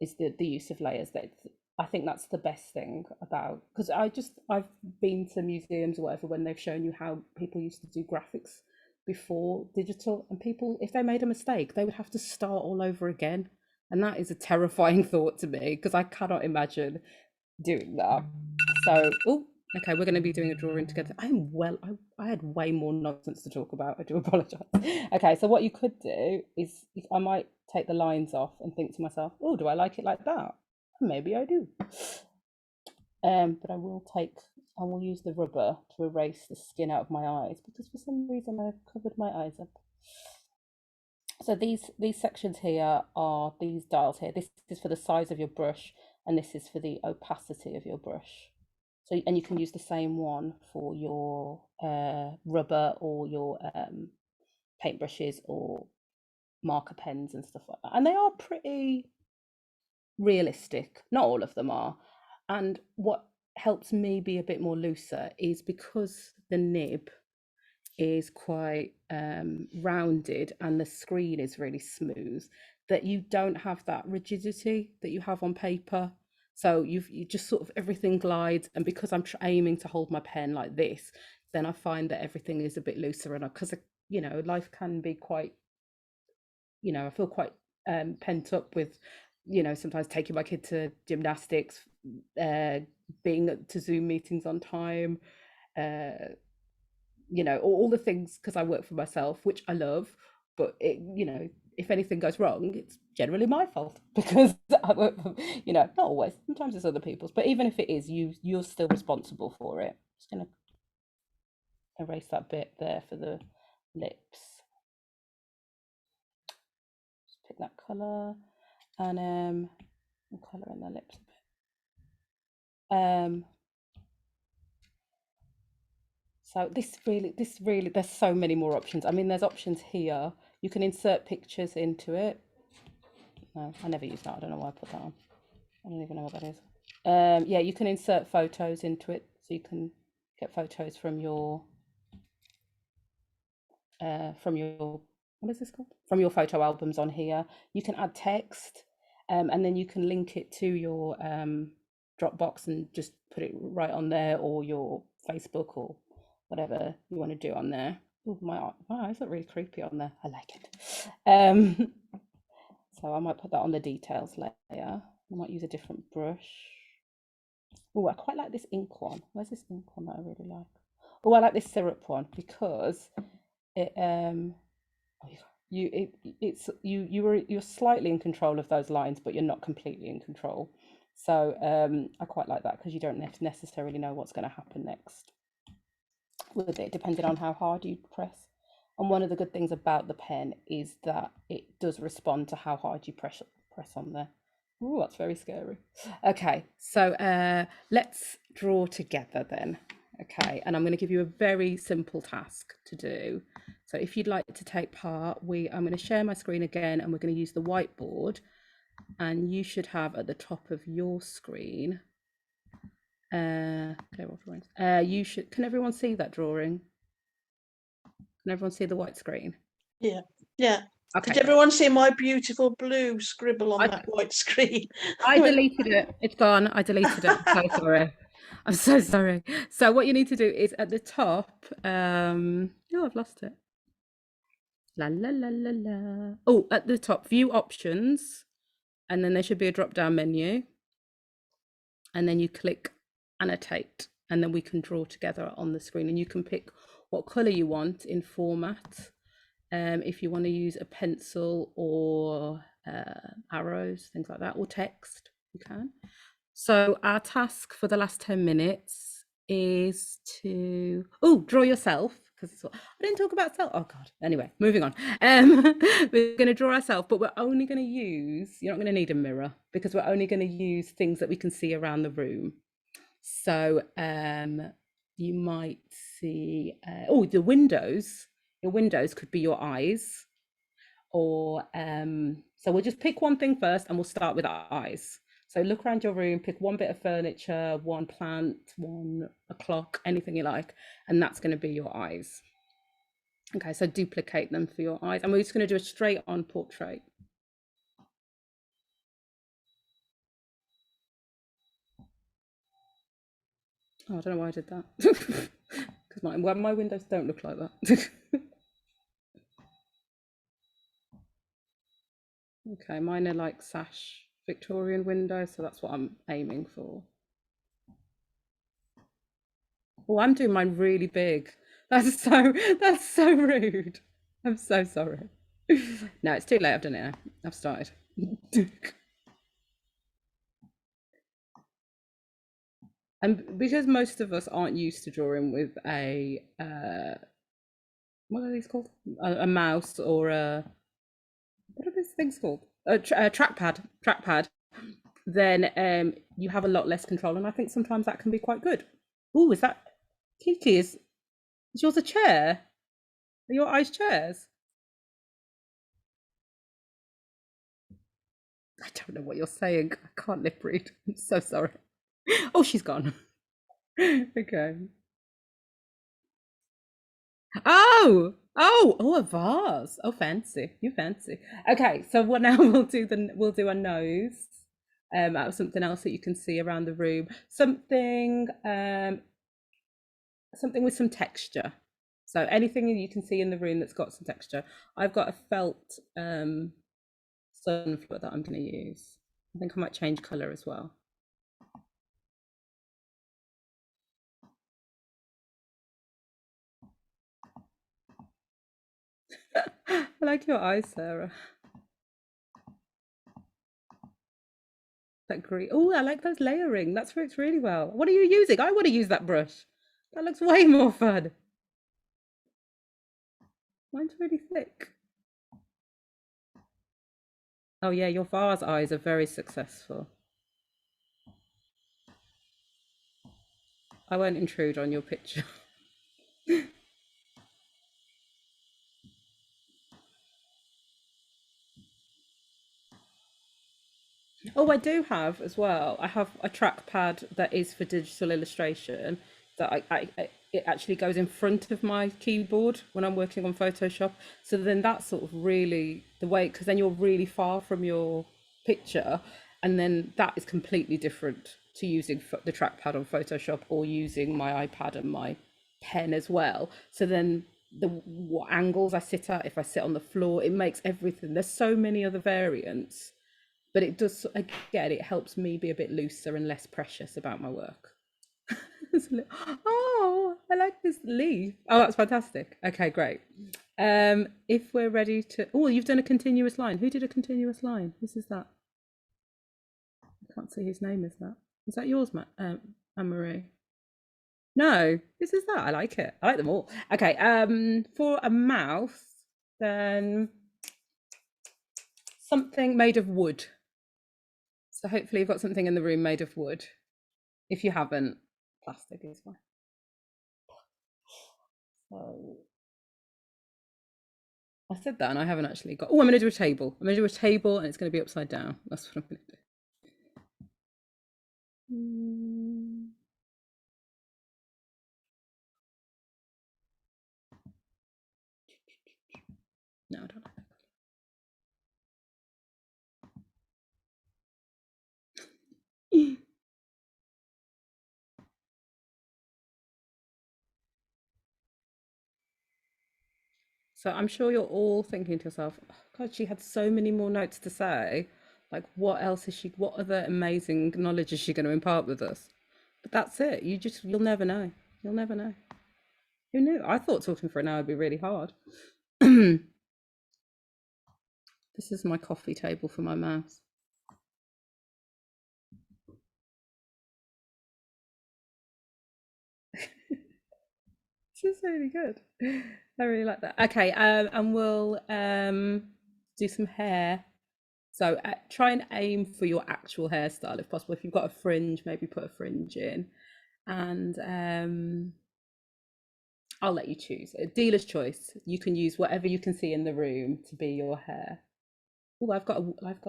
is the use of layers. That I think that's the best thing about, because I've been to museums or whatever when they've shown you how people used to do graphics before digital, and people, if they made a mistake, they would have to start all over again, and that is a terrifying thought to me, because I cannot imagine doing that. So okay, we're going to be doing a drawing together. I had way more nonsense to talk about. I do apologize. Okay, so what you could do is, I might take the lines off and think to myself, oh, do I like it like that? Maybe I do. But I will use the rubber to erase the skin out of my eyes, because for some reason I've covered my eyes up. So these sections here are these dials here. This is for the size of your brush, and this is for the opacity of your brush. So, and you can use the same one for your rubber or your paintbrushes or marker pens and stuff like that. And they are pretty realistic. Not all of them are. And what helps me be a bit more looser is because the nib is quite rounded and the screen is really smooth, that you don't have that rigidity that you have on paper. So you just sort of everything glides, and because I'm aiming to hold my pen like this, then I find that everything is a bit looser, and because life can be quite, I feel quite pent up with, sometimes taking my kid to gymnastics, uh, being to Zoom meetings on time, uh, all the things, because I work for myself, which I love, but if anything goes wrong, it's generally my fault because I work for, not always, sometimes it's other people's, but even if it is, you're still responsible for it. Just gonna erase that bit there for the lips. Just pick that colour and colour in the lips a bit. So this really, there's so many more options. I mean, there's options here. You can insert pictures into it. No, I never use that. I don't know why I put that on. I don't even know what that is. Yeah, you can insert photos into it, so you can get photos from your what is this called? From your photo albums on here. You can add text, and then you can link it to your Dropbox and just put it right on there, or your Facebook, or whatever you want to do on there. Oh, my eyes look really creepy on there. I like it. So I might put that on the details layer. I might use a different brush. Oh, I quite like this ink one. Where's this ink one that I really like? Oh, I like this syrup one because it you're slightly in control of those lines, but you're not completely in control. So I quite like that because you don't necessarily know what's going to happen next with it, depending on how hard you press. And one of the good things about the pen is that it does respond to how hard you press on there. Oh, that's very scary. Okay, so let's draw together then. Okay, and I'm going to give you a very simple task to do. So if you'd like to take part, I'm going to share my screen again, and we're going to use the whiteboard. And you should have at the top of your screen. You should. Can everyone see that drawing? Can everyone see the white screen? Yeah, yeah. Okay. Did everyone see my beautiful blue scribble on that white screen? I deleted it. It's gone. I deleted it. I'm so sorry. I'm so sorry. So what you need to do is at the top. Oh, I've lost it. La la la la la. Oh, at the top, view options, and then there should be a drop-down menu, and then you click annotate, and then we can draw together on the screen, and you can pick what color you want in format. If you want to use a pencil or arrows, things like that, or text, you can. So our task for the last 10 minutes is to draw yourself, because I didn't talk about self. Oh god. Anyway, moving on. We're going to draw ourselves, but we're only going to use, you're not going to need a mirror, because we're only going to use things that we can see around the room. So you might see the windows. Your windows could be your eyes, or so we'll just pick one thing first, and we'll start with our eyes. So look around your room, pick one bit of furniture, one plant, a clock, anything you like, and that's going to be your eyes. Okay, so duplicate them for your eyes, and we're just going to do a straight on portrait. Oh, I don't know why I did that, because my windows don't look like that. Okay, mine are like sash Victorian windows, so that's what I'm aiming for. Oh, I'm doing mine really big. That's so rude. I'm so sorry. No, it's too late. I've done it now. I've started. And because most of us aren't used to drawing with a what are these called? A mouse or what are these things called? A trackpad. Then you have a lot less control, and I think sometimes that can be quite good. Oh, is that Kiki? Is yours a chair? Are your eyes chairs? I don't know what you're saying. I can't lip read. I'm so sorry. Oh, she's gone. Okay. Oh, a vase. Oh, fancy. You fancy. Okay, so what now we'll do a nose. Out of something else that you can see around the room. Something with some texture. So anything you can see in the room that's got some texture. I've got a felt sunflower that I'm going to use. I think I might change colour as well. I like your eyes, Sarah. That green. Oh, I like those layering. That works really well. What are you using? I want to use that brush. That looks way more fun. Mine's really thick. Oh yeah, your vase eyes are very successful. I won't intrude on your picture. Oh, I do have as well. I have a trackpad that is for digital illustration that it actually goes in front of my keyboard when I'm working on Photoshop. So then that's sort of really the way, because then you're really far from your picture, and then that is completely different to using the trackpad on Photoshop or using my iPad and my pen as well. So then what angles I sit at, if I sit on the floor, it makes everything. There's so many other variants, but it does, again, it helps me be a bit looser and less precious about my work. Oh, I like this leaf. Oh, that's fantastic. Okay, great. If we're ready to, oh, you've done a continuous line. Who did a continuous line? This is that. I can't see whose name is that. Is that yours, Anne-Marie? No, this is that. I like it. I like them all. Okay, for a mouth, then something made of wood. So hopefully you've got something in the room made of wood. If you haven't, plastic is fine. So I said that and I haven't actually got. Oh, I'm going to do a table. I'm going to do a table and it's going to be upside down. That's what I'm going to do. No, I don't like that. So I'm sure you're all thinking to yourself, oh, God, she had so many more notes to say. Like, what else is she, what other amazing knowledge is she going to impart with us? But that's it. You'll never know. You'll never know. Who knew? I thought talking for an hour would be really hard. This is my coffee table for my mouse. This is really good. I really like that. Okay, and we'll do some hair. So try and aim for your actual hairstyle if possible. If you've got a fringe, maybe put a fringe in. And I'll let you choose. A dealer's choice. You can use whatever you can see in the room to be your hair. Oh, I've got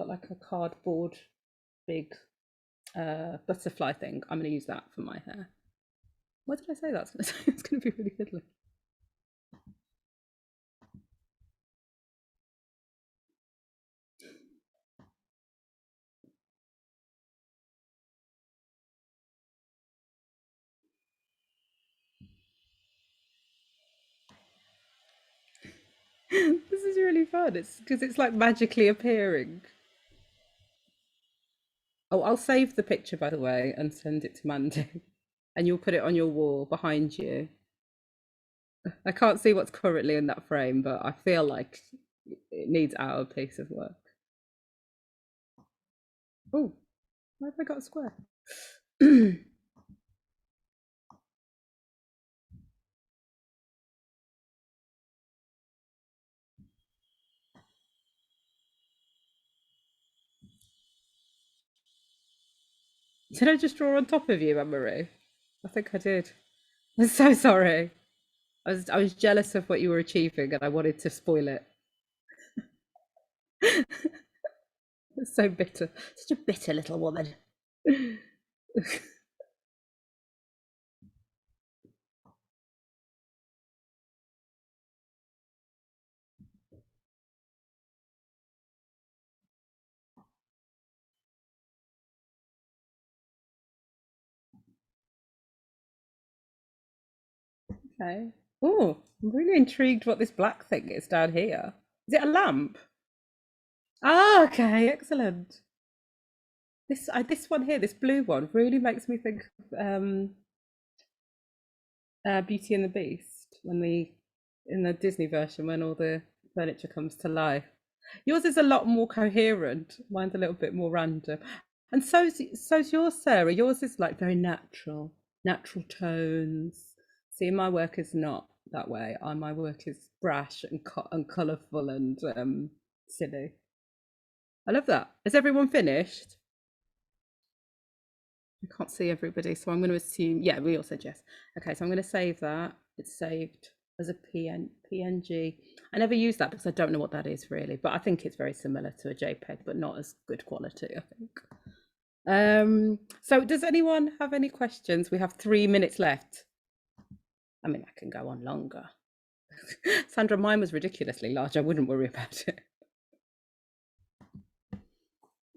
like a cardboard big butterfly thing. I'm going to use that for my hair. What did I say that's going to say? It's going to be really fiddly. This is really fun. It's because it's like magically appearing. Oh, I'll save the picture, by the way, and send it to Mandy. And you'll put it on your wall behind you. I can't see what's currently in that frame, but I feel like it needs our piece of work. Oh, why have I got a square? Did I just draw on top of you, Anne-Marie? I think I did. I'm so sorry. I was jealous of what you were achieving and I wanted to spoil it. It's so bitter. Such a bitter little woman. Okay. Oh, I'm really intrigued what this black thing is down here. Is it a lamp? Ah, okay, excellent. This one here, this blue one, really makes me think of Beauty and the Beast when in the Disney version when all the furniture comes to life. Yours is a lot more coherent. Mine's a little bit more random. And so's yours, Sarah. Yours is like very natural, natural tones. See, my work is not that way. My work is brash and colourful and silly. I love that. Is everyone finished? I can't see everybody, so I'm going to assume, yeah, we all said yes. Okay, so I'm going to save that. It's saved as a PNG. I never use that because I don't know what that is really, but I think it's very similar to a JPEG, but not as good quality, I think. So does anyone have any questions? We have 3 minutes left. I mean, I can go on longer. Sandra, mine was ridiculously large. I wouldn't worry about it.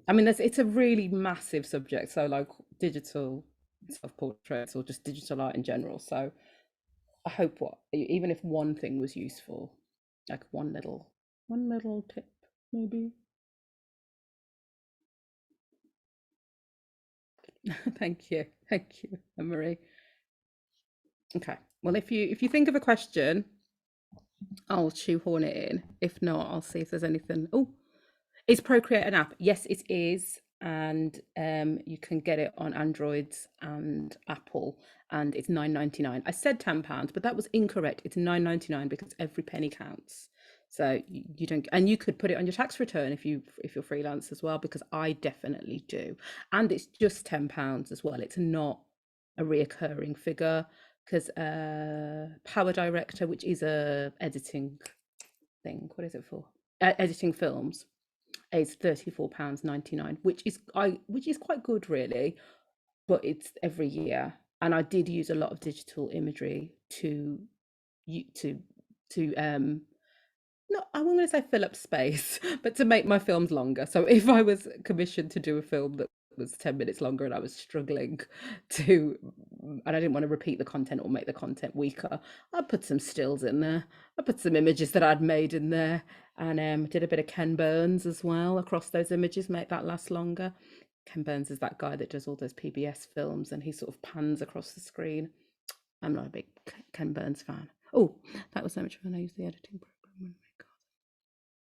I mean, it's a really massive subject. So like digital self-portraits or just digital art in general. So I hope even if one thing was useful, like one little tip, maybe. Thank you, Anne-Marie. Okay, well, if you think of a question, I'll shoehorn it in. If not, I'll see if there's anything. Oh, is Procreate an app? Yes, it is, and you can get it on Androids and Apple, and it's £9.99. I said £10, but that was incorrect. It's £9.99 because every penny counts. So you don't, and you could put it on your tax return if you're freelance as well, because I definitely do. And it's just £10 as well. It's not a reoccurring figure because Power Director, which is a editing thing, what is it for? Editing films is £34.99, which is quite good really, but it's every year. And I did use a lot of digital imagery to to not, I won't say fill up space, but to make my films longer. So if I was commissioned to do a film that was 10 minutes longer and I was struggling to, and I didn't want to repeat the content or make the content weaker, I put some stills in there. I put some images that I'd made in there and did a bit of Ken Burns as well across those images, make that last longer. Ken Burns is that guy that does all those PBS films and he sort of pans across the screen. I'm not a big Ken Burns fan. Oh, that was so much fun. I used the editing program.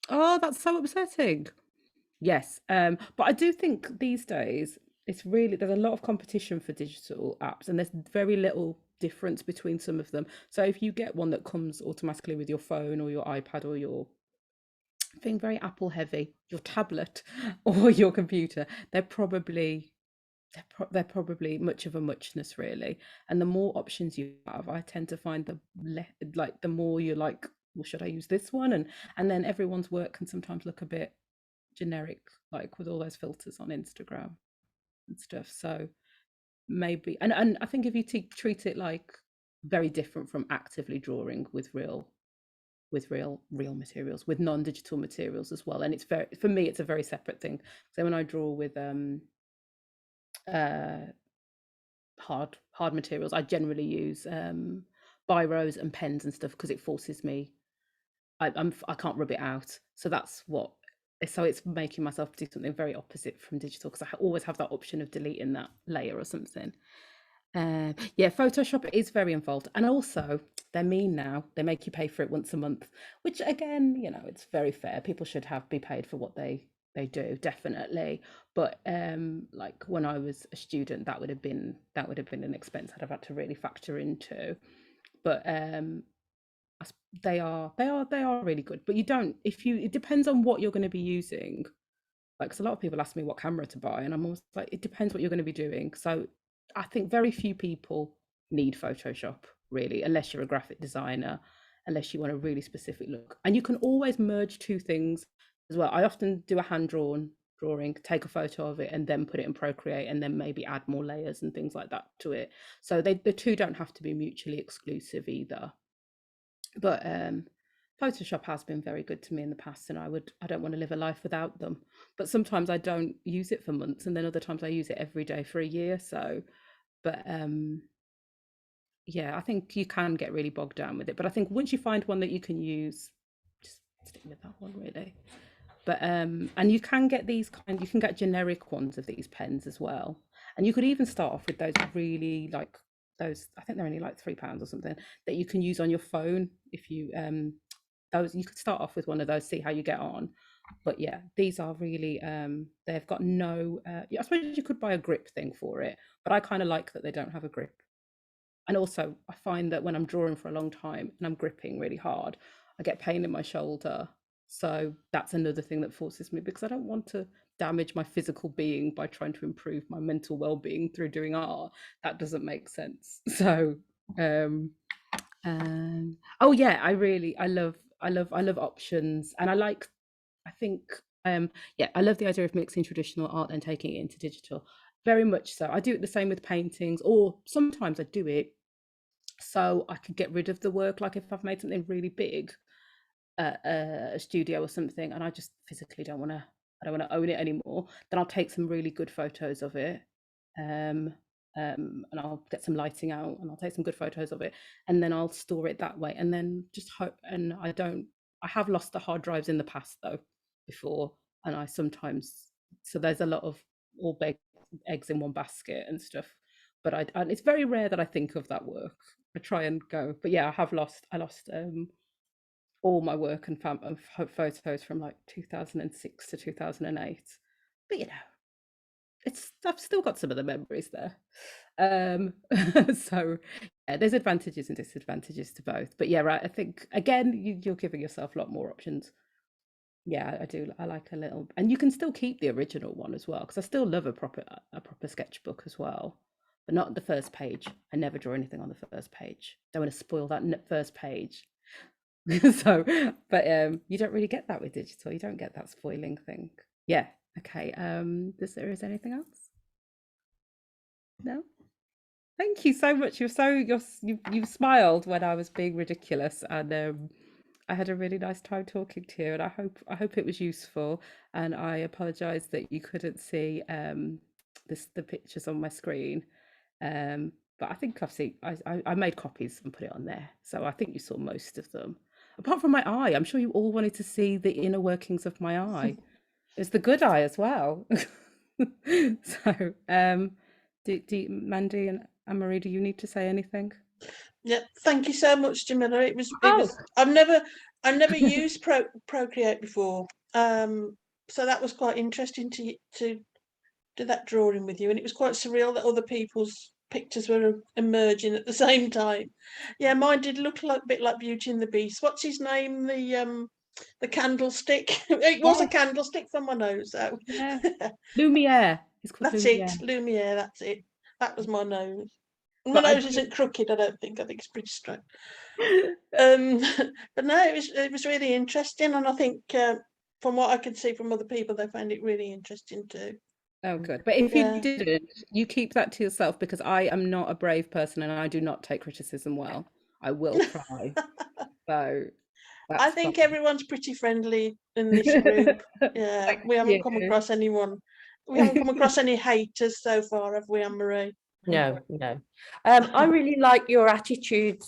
Oh, that's so upsetting. Yes, but I do think these days there's a lot of competition for digital apps, and there's very little difference between some of them. So if you get one that comes automatically with your phone or your iPad or your thing very Apple heavy, your tablet or your computer, they're probably much of a muchness really. And the more options you have, I tend to find the more you're like, well, should I use this one? And then everyone's work can sometimes look a bit generic, like with all those filters on Instagram and stuff. So maybe, and I think if you treat it like very different from actively drawing with real materials, with non-digital materials as well. And it's very, for me, it's a very separate thing. So when I draw with uh hard materials, I generally use biros and pens and stuff because it forces me, I can't rub it out. So that's what, so it's making myself do something very opposite from digital because I always have that option of deleting that layer or something. Yeah, Photoshop is very involved, and also they're mean now. They make you pay for it once a month, which again, it's very fair. People should be paid for what they do, definitely. But like when I was a student, that would have been an expense I'd have had to really factor into. But they are really good. But you don't, if you, it depends on what you're going to be using. Like, 'cause a lot of people ask me what camera to buy, and I'm always like, it depends what you're going to be doing. So I think very few people need Photoshop really, unless you're a graphic designer, unless you want a really specific look. And you can always merge two things as well. I often do a hand-drawn drawing, take a photo of it, and then put it in Procreate, and then maybe add more layers and things like that to it. So the two don't have to be mutually exclusive either. But Photoshop has been very good to me in the past, and I don't want to live a life without them. But sometimes I don't use it for months, and then other times I use it every day for a year. So, but yeah, I think you can get really bogged down with it. But I think once you find one that you can use, just stick with that one really. But and you can get you can get generic ones of these pens as well. And you could even start off with those really like those, I think they're only like £3 or something, that you can use on your phone. If you those, you could start off with one of those, see how you get on. But yeah, these are really they've got no I suppose you could buy a grip thing for it, but I kind of like that they don't have a grip. And also, I find that when I'm drawing for a long time and I'm gripping really hard, I get pain in my shoulder. So that's another thing that forces me, because I don't want to damage my physical being by trying to improve my mental well-being through doing art. That doesn't make sense. So, oh yeah, I love options, and I think, yeah, I love the idea of mixing traditional art and taking it into digital. Very much so. I do it the same with paintings, or sometimes I do it so I could get rid of the work. Like if I've made something really big, a studio or something, and I just physically I don't want to own it anymore, then I'll take some really good photos of it. Um, and I'll get some lighting out and I'll take some good photos of it, and then I'll store it that way, and then just hope. And I have lost the hard drives in the past though, before, and I sometimes, so there's a lot of all big eggs in one basket and stuff. But and it's very rare that I think of that work. I try and go, but yeah, I lost all my work and photos from like 2006 to 2008. But you know, it's, I've still got some of the memories there. Um, so yeah, there's advantages and disadvantages to both. But yeah, right. I think again, you're giving yourself a lot more options. Yeah, I do. I like a little, and you can still keep the original one as well, because I still love a proper sketchbook as well, but not the first page. I never draw anything on the first page. Don't want to spoil that first page. So, but you don't really get that with digital. You don't get that spoiling thing. Yeah. Okay. Is there anything else? No. Thank you so much. You smiled when I was being ridiculous, and I had a really nice time talking to you. And I hope it was useful. And I apologise that you couldn't see the pictures on my screen. But I think I made copies and put it on there, so I think you saw most of them. Apart from my eye, I'm sure you all wanted to see the inner workings of my eye. It's the good eye as well. So, Mandy and Anne-Marie, do you need to say anything? Yeah, thank you so much, Jamila. It Oh, was. I've never used Procreate before, so that was quite interesting to do that drawing with you, and it was quite surreal that other people's pictures were emerging at the same time. Yeah, mine did look like a bit like Beauty and the Beast. What's his name? The candlestick. It was a yes, candlestick from my nose. So yeah. Lumiere. It's called that's it, Lumiere. Lumiere. That's it. That was my nose. My But I nose do. isn't crooked. I don't think. I think it's pretty straight. But no, it was really interesting, and I think from what I could see from other people, they found it really interesting too. Oh, good. But if you Yeah. didn't, you keep that to yourself, because I am not a brave person and I do not take criticism well. I will cry. So I that's think fine. everyone's pretty friendly in this group. Yeah, Thank we haven't you. come across anyone. We haven't come across any haters so far, have we, Anne Marie? No, no. I really like your attitude,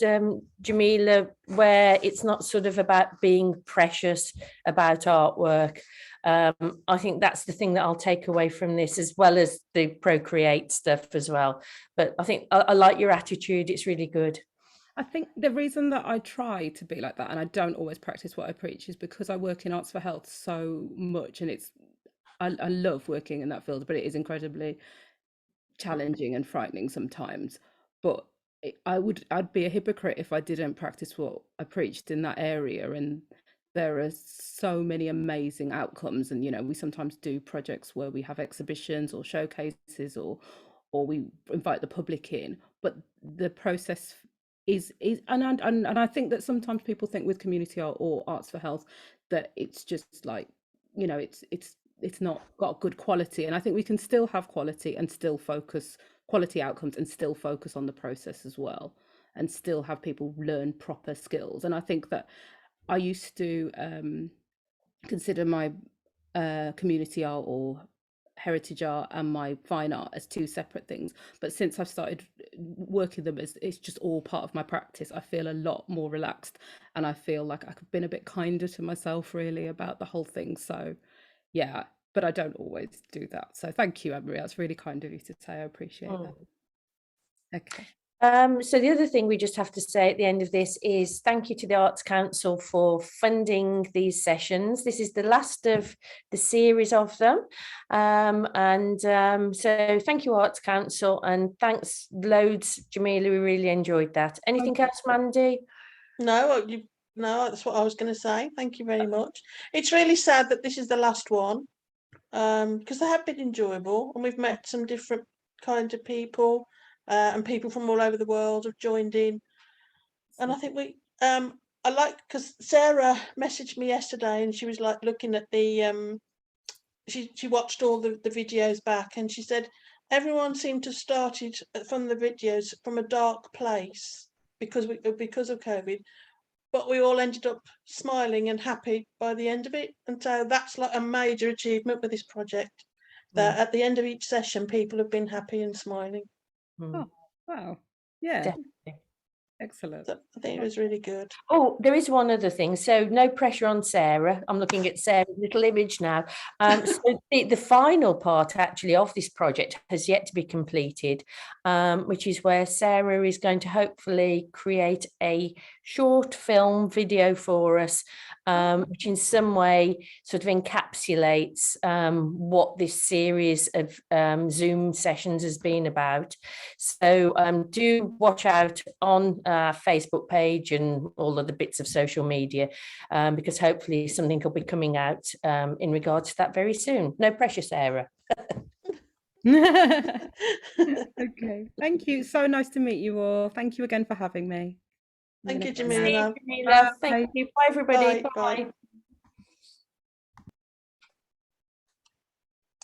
Jamila, where it's not sort of about being precious about artwork. I think that's the thing that I'll take away from this, as well as the Procreate stuff as well. But I think I like your attitude. It's really good. I think the reason that I try to be like that and I don't always practice what I preach is because I work in arts for health so much, and I love working in that field, but it is incredibly challenging and frightening sometimes. But I'd be a hypocrite if I didn't practice what I preached in that area. And there are so many amazing outcomes. And we sometimes do projects where we have exhibitions or showcases, or we invite the public in. But the process is and I think that sometimes people think with community art or arts for health that it's just like, it's not got good quality. And I think we can still have quality and still focus quality outcomes and still focus on the process as well, and still have people learn proper skills. And I think that I used to consider my community art or heritage art and my fine art as two separate things. But since I've started working them is, it's just all part of my practice. I feel a lot more relaxed, and I feel like I've been a bit kinder to myself really about the whole thing. So yeah, but I don't always do that. So thank you, Emery. That's really kind of you to say. I appreciate that. Okay. So the other thing we just have to say at the end of this is thank you to the Arts Council for funding these sessions. This is the last of the series of them. So thank you, Arts Council, and thanks loads, Jamila. We really enjoyed that. Anything else, Mandy? No, that's what I was going to say. Thank you very much. It's really sad that this is the last one, because they have been enjoyable, and we've met some different kinds of people. And people from all over the world have joined in, and I think I like, because Sarah messaged me yesterday, and she was like looking at the she watched all the videos back, and she said everyone seemed to have started from the videos from a dark place because of COVID, but we all ended up smiling and happy by the end of it, and so that's like a major achievement with this project. That at the end of each session, people have been happy and smiling. Oh, wow. Yeah. Definitely. Excellent. So I think it was really good. Oh, there is one other thing. So no pressure on Sarah. I'm looking at Sarah's little image now. So the final part actually of this project has yet to be completed, which is where Sarah is going to hopefully create a short film video for us, which in some way sort of encapsulates what this series of Zoom sessions has been about. So do watch out on our Facebook page and all of the bits of social media, because hopefully something will be coming out in regards to that very soon. No pressure, Sarah. Okay, thank you. So nice to meet you all. Thank you again for having me. Thank you, See you, Jamila. Jamila. Bye. Thank you. Bye, everybody. Bye. Bye.